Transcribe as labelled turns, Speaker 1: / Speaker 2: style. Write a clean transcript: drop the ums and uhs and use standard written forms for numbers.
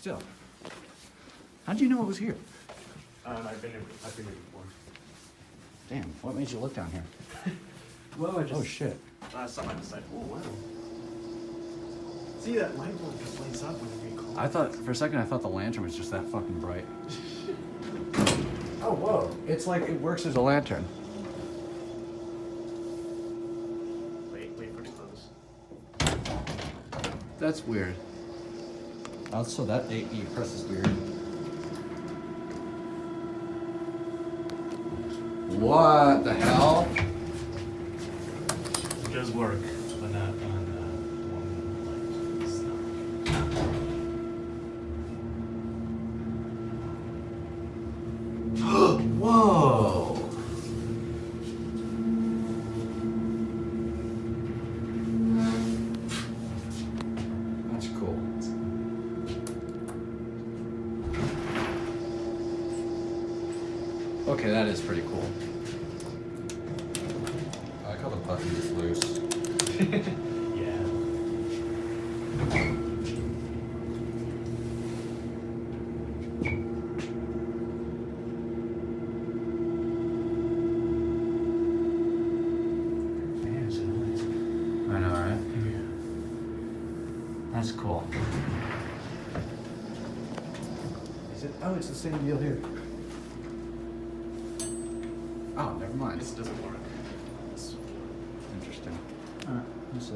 Speaker 1: still. How'd you know it was here?
Speaker 2: I've been here before.
Speaker 1: Damn, what made you look down here?
Speaker 2: Well, I just
Speaker 1: Oh shit.
Speaker 2: something I decided. Oh wow. See that light bulb just lights up when you call.
Speaker 1: I thought, for a second, I thought the lantern was just that fucking bright. Oh, whoa. It's like it works as a lantern.
Speaker 2: Wait for it to close.
Speaker 1: That's weird. Also, that you press is weird. What the hell?
Speaker 2: It does work, but not on one like stuff.
Speaker 1: Whoa! That's cool. Okay, that is pretty cool. I like how the button is loose.
Speaker 2: Yeah. Man, it's nice.
Speaker 1: I know, right?
Speaker 2: Yeah.
Speaker 1: That's cool. Is it? Oh, it's the same deal here. Oh, never mind.
Speaker 2: This doesn't work.
Speaker 1: Interesting. Alright, that's it.